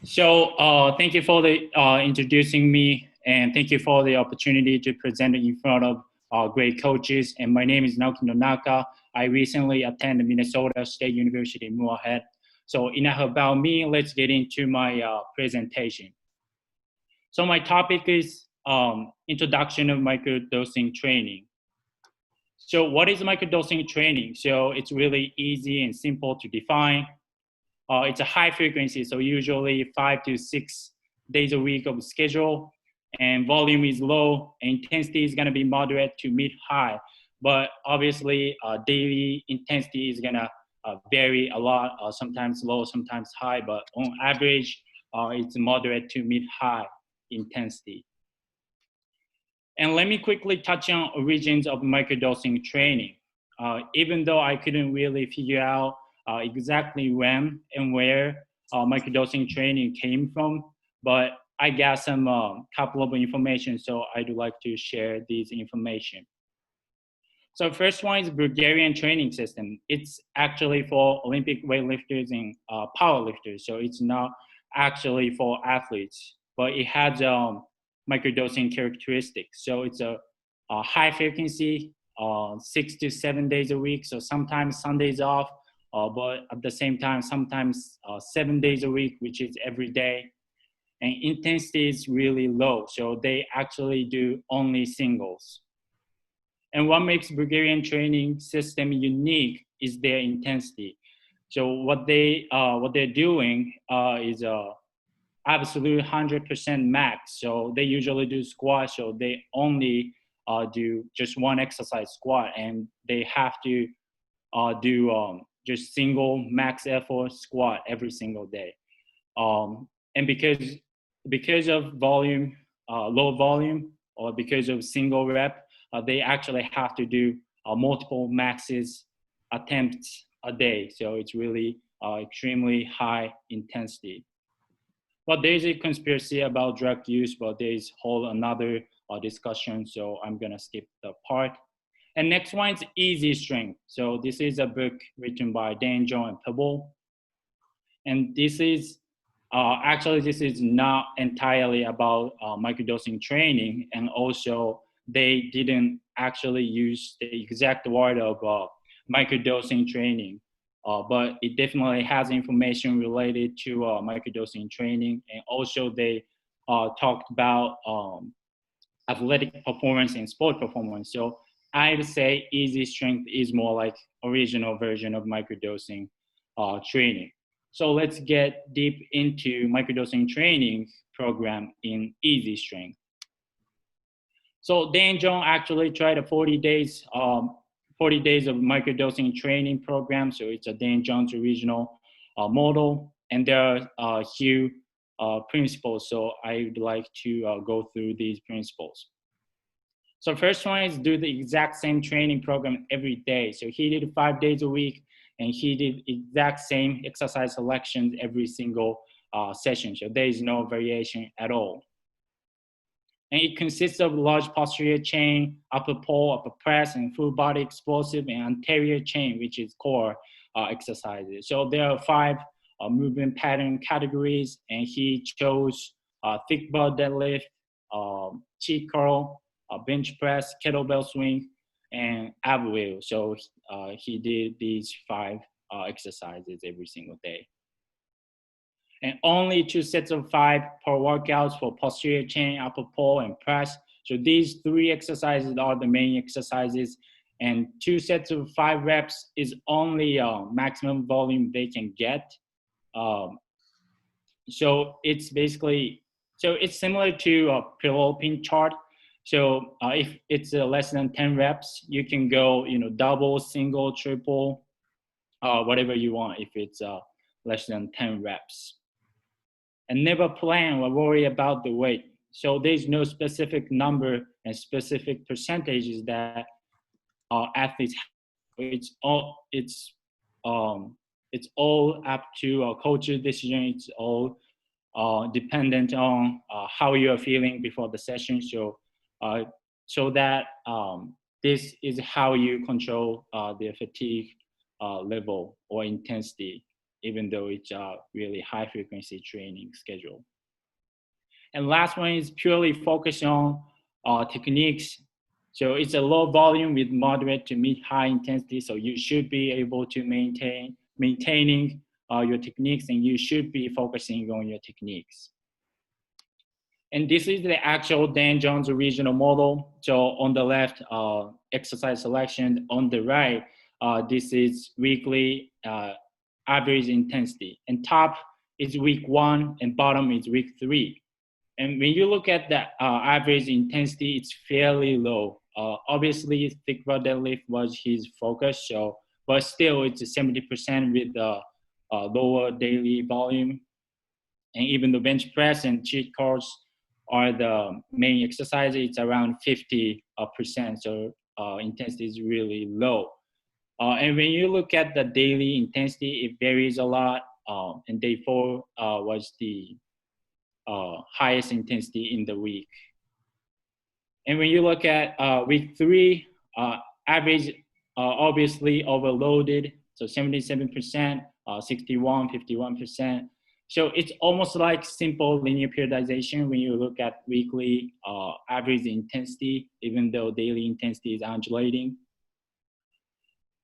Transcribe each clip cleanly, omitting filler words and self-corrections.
Thank you for the introducing me, and thank you for the opportunity to present in front of great coaches. And my name is Naoki Nonaka. I recently attended Minnesota State University in Moorhead. So enough about me. Let's get into my presentation. So my topic is introduction of microdosing training. So what is microdosing training? So it's really easy and simple to define. It's a high frequency, so usually 5 to 6 days a week of schedule, and volume is low, and intensity is gonna be moderate to mid-high. But obviously, daily intensity is gonna vary a lot, sometimes low, sometimes high, but on average, it's moderate to mid-high intensity. And let me quickly touch on origins of microdosing training. Even though I couldn't really figure out exactly when and where microdosing training came from, but I got some couple of information, so I'd like to share this information. So first one is Bulgarian training system. It's actually for Olympic weightlifters and powerlifters, so it's not actually for athletes, but it has microdosing characteristics. So it's a high frequency, 6 to 7 days a week, so sometimes Sundays off, but at the same time, sometimes 7 days a week, which is every day. And intensity is really low, so they actually do only singles. And what makes Bulgarian training system unique is their intensity. So what they're doing is absolute 100% max. So they usually do squat, so they only do just one exercise squat, and they have to do just single max effort squat every single day. And because of volume, low volume, or because of single rep, they actually have to do multiple maxes attempts a day. So it's really extremely high intensity. But there's a conspiracy about drug use, but there's whole another discussion, so I'm gonna skip the part. And next one is Easy Strength. So this is a book written by Dan, John, and Pebble. And this is, actually this is not entirely about microdosing training, and also they didn't actually use the exact word of microdosing training, but it definitely has information related to microdosing training. And also they talked about athletic performance and sport performance. So I'd say Easy Strength is more like original version of microdosing training. So let's get deep into microdosing training program in Easy Strength. So Dan John actually tried a 40 days of microdosing training program. So it's a Dan John's original model, and there are a few principles. So I would like to go through these principles. So first one is do the exact same training program every day. So he did 5 days a week, and he did exact same exercise selections every single session. So there is no variation at all. And it consists of large posterior chain, upper pull, upper press, and full body explosive, and anterior chain, which is core exercises. So there are 5 movement pattern categories, and he chose thick bar deadlift, cheek curl, bench press, kettlebell swing, and ab wheel. So he did these 5 exercises every single day. And only 2 sets of 5 per workouts for posterior chain, upper pull, and press. So these 3 exercises are the main exercises, and 2 sets of 5 reps is only maximum volume they can get. So it's basically, so it's similar to a pillow pin chart. So if it's less than 10 reps, you can go, double, single, triple, whatever you want if it's less than 10 reps. And never plan or worry about the weight. So there's no specific number and specific percentages that athletes have. It's all up to a coach's decision. It's all dependent on how you are feeling before the session. So that this is how you control the fatigue level or intensity even though it's a really high frequency training schedule. And last one is purely focused on techniques. So it's a low volume with moderate to mid high intensity. So you should be able to maintaining your techniques, and you should be focusing on your techniques. And this is the actual Dan Jones regional model. So on the left, exercise selection. On the right, this is weekly average intensity. And top is week 1 and bottom is week 3. And when you look at the average intensity, it's fairly low. Obviously, thick bar deadlift was his focus, so but still it's 70% with the lower daily volume. And even the bench press and cheat codes are the main exercises, it's around 50%. So intensity is really low. And when you look at the daily intensity, it varies a lot. And day 4 was the highest intensity in the week. And when you look at week 3, average obviously overloaded, so 77%, 61, 51%. So it's almost like simple linear periodization when you look at weekly average intensity, even though daily intensity is undulating.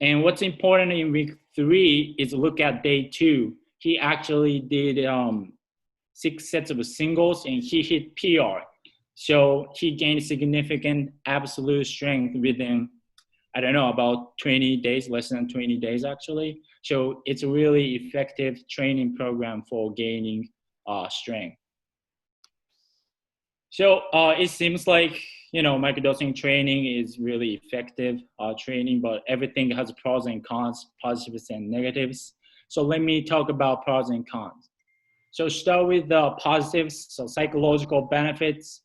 And what's important in week 3 is look at day 2. He actually did 6 sets of singles and he hit PR. So he gained significant absolute strength within, I don't know, about 20 days, less than 20 days actually. So it's a really effective training program for gaining strength. So it seems like, microdosing training is really effective training, but everything has pros and cons, positives and negatives. So let me talk about pros and cons. So start with the positives, so psychological benefits,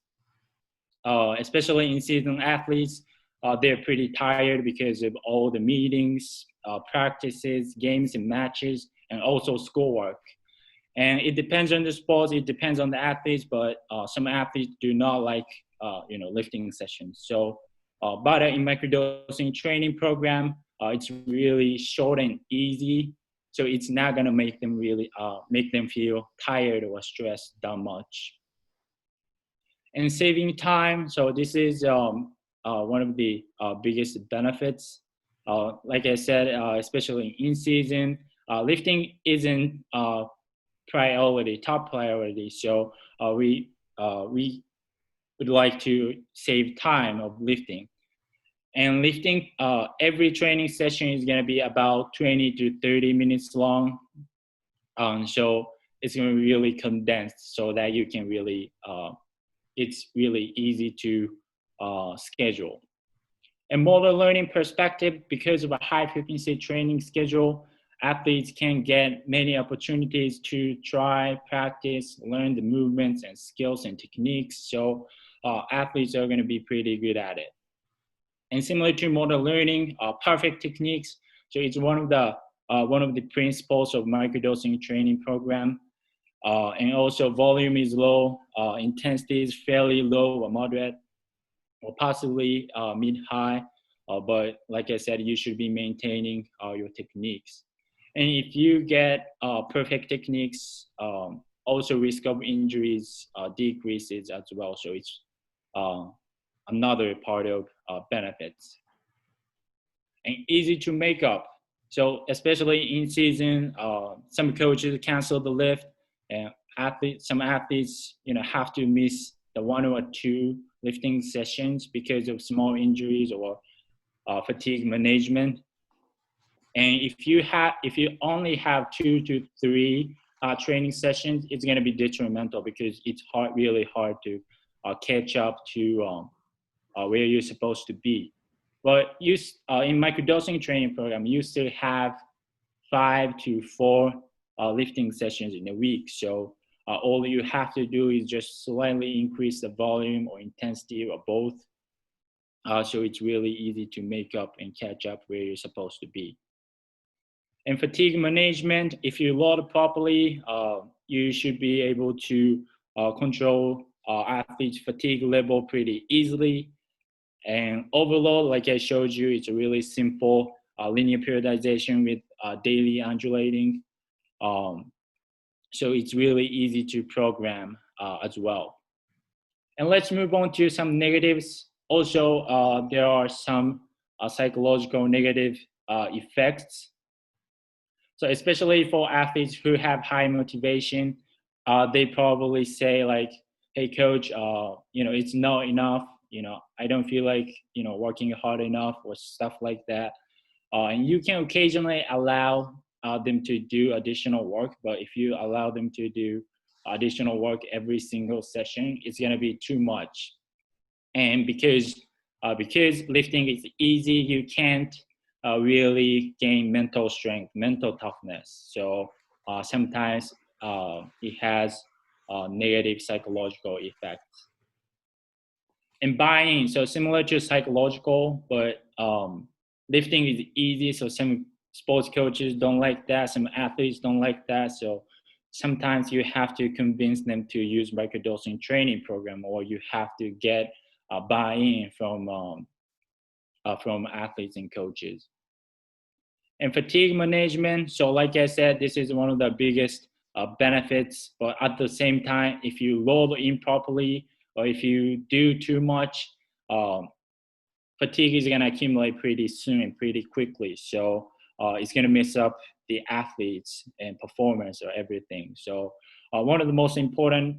especially in seasoned athletes. They're pretty tired because of all the meetings, practices, games and matches, and also schoolwork. And it depends on the sports, it depends on the athletes, but some athletes do not like, lifting sessions. So, but in microdosing training program, it's really short and easy. So it's not gonna make them really, make them feel tired or stressed that much. And saving time, so this is one of the biggest benefits. Like I said, especially in season, lifting isn't top priority. So we would like to save time of lifting. And lifting, every training session is gonna be about 20 to 30 minutes long. So it's gonna be really condensed so that you can really, it's really easy to schedule. And motor learning perspective, because of a high frequency training schedule, athletes can get many opportunities to try, practice, learn the movements and skills and techniques. So athletes are gonna be pretty good at it. And similar to motor learning, perfect techniques. So it's one of the principles of microdosing training program. And also volume is low, intensity is fairly low or moderate, or possibly mid-high. But like I said, you should be maintaining your techniques. And if you get perfect techniques, also risk of injuries decreases as well. So it's another part of benefits. And easy to make up. So especially in season, some coaches cancel the lift, and some athletes, have to miss the 1 or 2 lifting sessions because of small injuries or fatigue management. And if you only have 2 to 3 training sessions, it's going to be detrimental because it's really hard to catch up to where you're supposed to be. But in microdosing training program, you still have 5 to 4 lifting sessions in a week. So all you have to do is just slightly increase the volume or intensity or both. So it's really easy to make up and catch up where you're supposed to be. And fatigue management, if you load properly, you should be able to control athletes' fatigue level pretty easily. And overload, like I showed you, it's a really simple linear periodization with daily undulating. So it's really easy to program as well. And let's move on to some negatives. Also, there are some psychological negative effects. So especially for athletes who have high motivation, they probably say like, "Hey, coach, it's not enough. I don't feel like working hard enough or stuff like that." And you can occasionally allow them to do additional work, but if you allow them to do additional work every single session, it's gonna be too much. And because lifting is easy, you can't really gain mental strength, mental toughness. So sometimes it has negative psychological effects. And buy-in, so similar to psychological, but lifting is easy. So some sports coaches don't like that. Some athletes don't like that. So sometimes you have to convince them to use microdosing training program, or you have to get buy-in from athletes and coaches. And fatigue management. So like I said, this is one of the biggest benefits, but at the same time, if you load improperly or if you do too much, fatigue is going to accumulate pretty soon and pretty quickly. So it's going to mess up the athletes and performance or everything. So one of the most important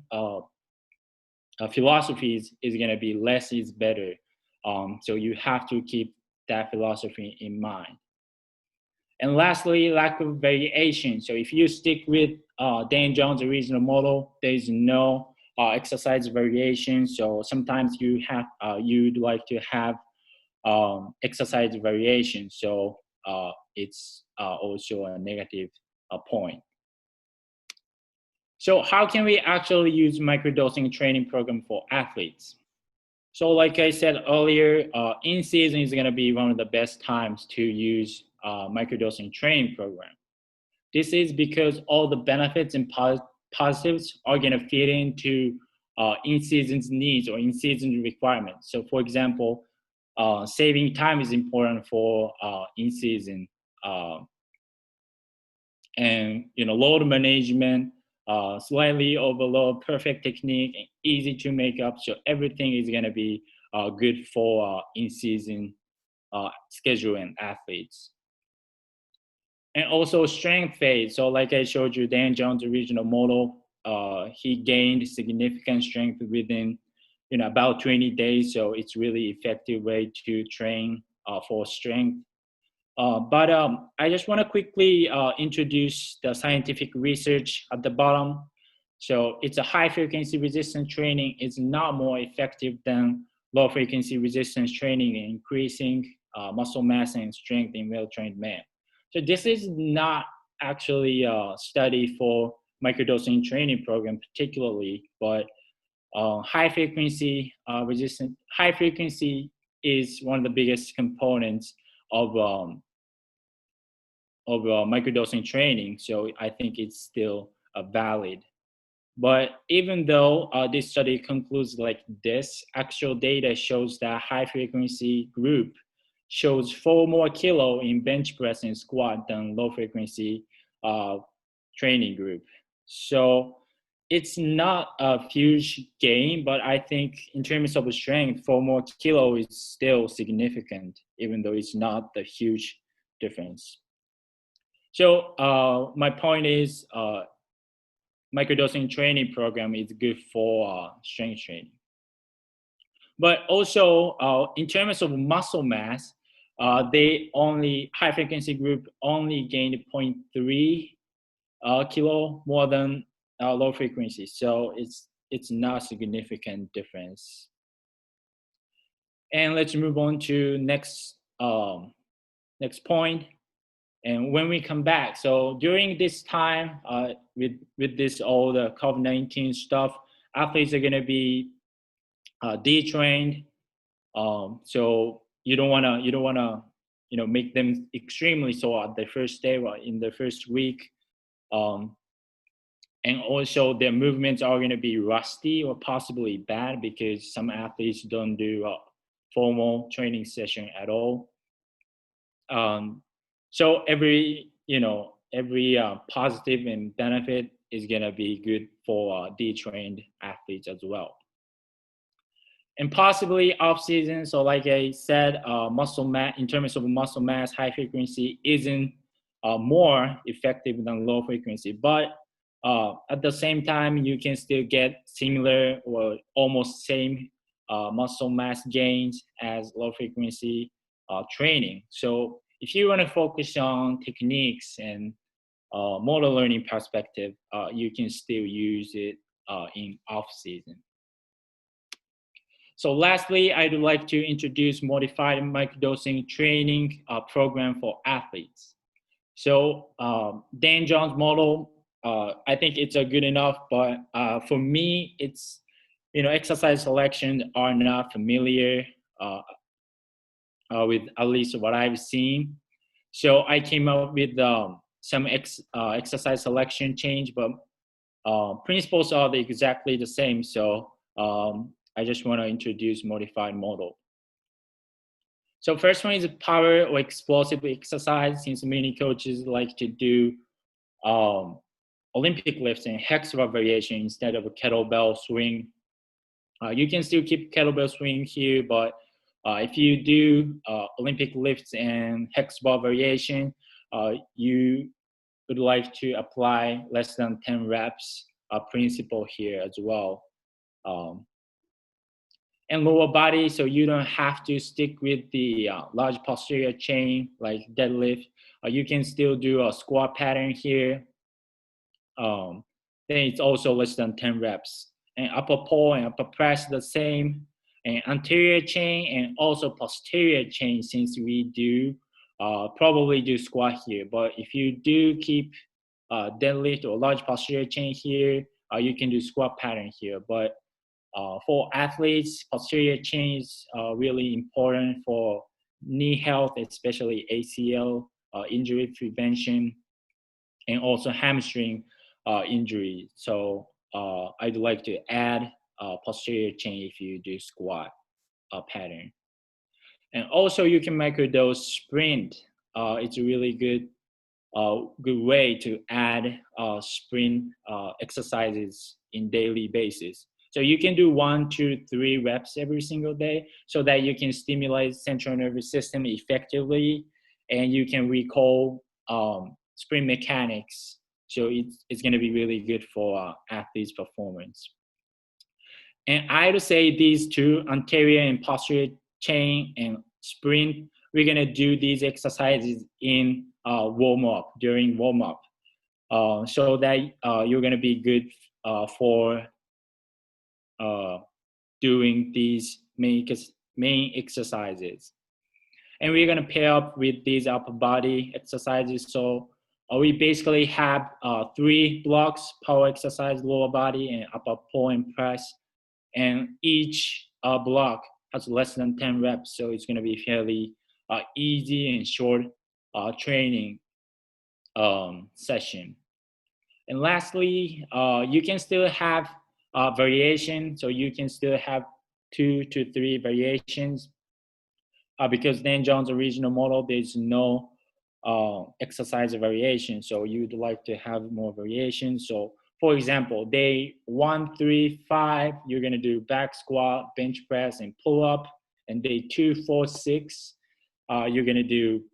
philosophies is going to be less is better. So you have to keep that philosophy in mind. And lastly, lack of variation. So if you stick with Dan Jones' original model, there's no exercise variation. So sometimes you'd like to have exercise variation. So it's also a negative point. So how can we actually use microdosing training program for athletes? So like I said earlier, in season is going to be one of the best times to use microdosing training program. This is because all the benefits and positives are going to fit into in-season's needs or in-season requirements. So for example, saving time is important for in-season, and load management, slightly overload, perfect technique, and easy to make up. So everything is going to be good for in-season scheduling athletes. And also strength phase. So like I showed you, Dan Jones' original model, he gained significant strength within about 20 days. So it's really effective way to train for strength. But I just want to quickly introduce the scientific research at the bottom. So it's a high frequency resistance training is not more effective than low frequency resistance training in increasing muscle mass and strength in well-trained men. So this is not actually a study for microdosing training program particularly, but high frequency is one of the biggest components of microdosing training. So I think it's still valid. But even though this study concludes like this, actual data shows that high frequency group shows 4 more kilo in bench press and squat than low frequency training group. So it's not a huge gain, but I think in terms of strength, 4 more kilo is still significant, even though it's not the huge difference. So my point is, microdosing training program is good for strength training. But also in terms of muscle mass, high frequency group only gained 0.3 kilo more than low frequency. So it's not a significant difference. And let's move on to next point. And when we come back, so during this time, with this all the COVID-19 stuff, athletes are gonna be detrained. So you don't wanna make them extremely sore at the first day or in the first week. And also their movements are gonna be rusty or possibly bad because some athletes don't do a formal training session at all. So every every positive and benefit is gonna be good for detrained athletes as well. And possibly off season, so like I said, muscle mass, in terms of muscle mass, high frequency isn't more effective than low frequency, but at the same time, you can still get similar or almost same muscle mass gains as low frequency training. So if you want to focus on techniques and motor learning perspective, you can still use it in off season. So lastly, I'd like to introduce modified microdosing training program for athletes. So Dan John's model, I think it's a good enough, but for me, it's, exercise selections are not familiar with at least what I've seen. So I came up with some exercise selection change, but principles are exactly the same. So I just want to introduce modified model. So first one is power or explosive exercise, since many coaches like to do Olympic lifts and hex bar variation instead of a kettlebell swing. You can still keep kettlebell swing here, but if you do Olympic lifts and hex bar variation, you would like to apply less than 10 reps principle here as well. And lower body, so you don't have to stick with the large posterior chain like deadlift. You can still do a squat pattern here. Then it's also less than 10 reps. And upper pull and upper press the same. And anterior chain and also posterior chain, since we do probably do squat here. But if you do keep deadlift or large posterior chain here, you can do squat pattern here. But for athletes, posterior chain is really important for knee health, especially ACL injury prevention, and also hamstring injury. So I'd like to add posterior chain if you do squat pattern. And also you can microdose sprint. It's a really good way to add sprint exercises in daily basis. So you can do 1, 2, 3 reps every single day so that you can stimulate central nervous system effectively and you can recall sprint mechanics. So it's going to be really good for athletes' performance. And I would say these two, anterior and posterior chain and sprint, we're going to do these exercises in warm-up, during warm-up, so that you're going to be good for doing these main exercises. And we're going to pair up with these upper body exercises. So we basically have 3 blocks: power exercise, lower body, and upper pull and press. And each block has less than 10 reps. So it's going to be fairly easy and short training session. And lastly, you can still have variation. So you can still have 2 to 3 variations because Dan John's original model, there's no exercise variation. So you'd like to have more variation. So for example, day 1, 3, 5, you're gonna do back squat, bench press, and pull up. And day 2, 4, 6, you're gonna do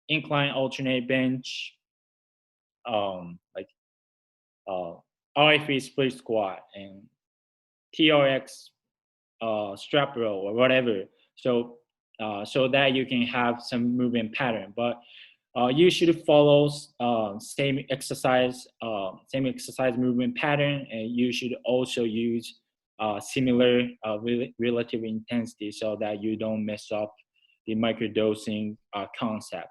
incline alternate bench, RFE split squat and TRX strap row or whatever. So so that you can have some movement pattern. But you should follow same exercise movement pattern, and you should also use similar relative intensity so that you don't mess up the microdosing concept.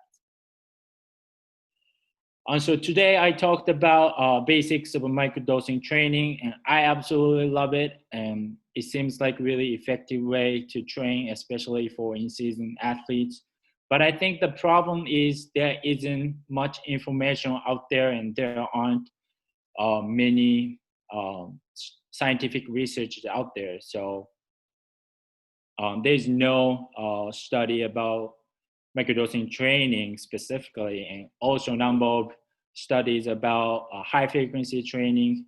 So today I talked about basics of microdosing training, and I absolutely love it. And it seems like a really effective way to train, especially for in-season athletes. But I think the problem is there isn't much information out there, and there aren't many scientific research out there. So there's no study about microdosing training specifically, and also number of studies about high frequency training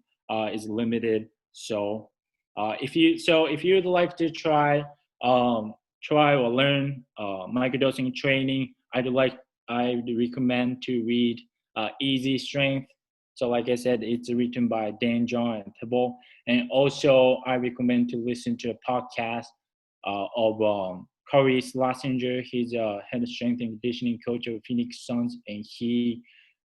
is limited. So if you'd like to try or learn microdosing training, I would recommend to read Easy Strength. So like I said, it's written by Dan John and Thibault. And also I recommend to listen to a podcast of Corey Schlesinger. He's a head strength and conditioning coach of Phoenix Suns, and he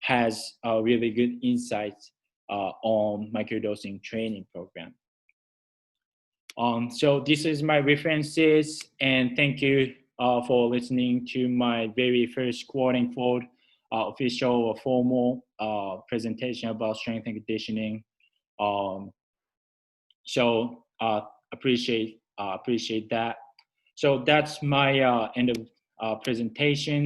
has really good insights on microdosing training program. So this is my references, and thank you for listening to my very first quote-unquote official or formal presentation about strength and conditioning. So appreciate that. So that's my end of presentation.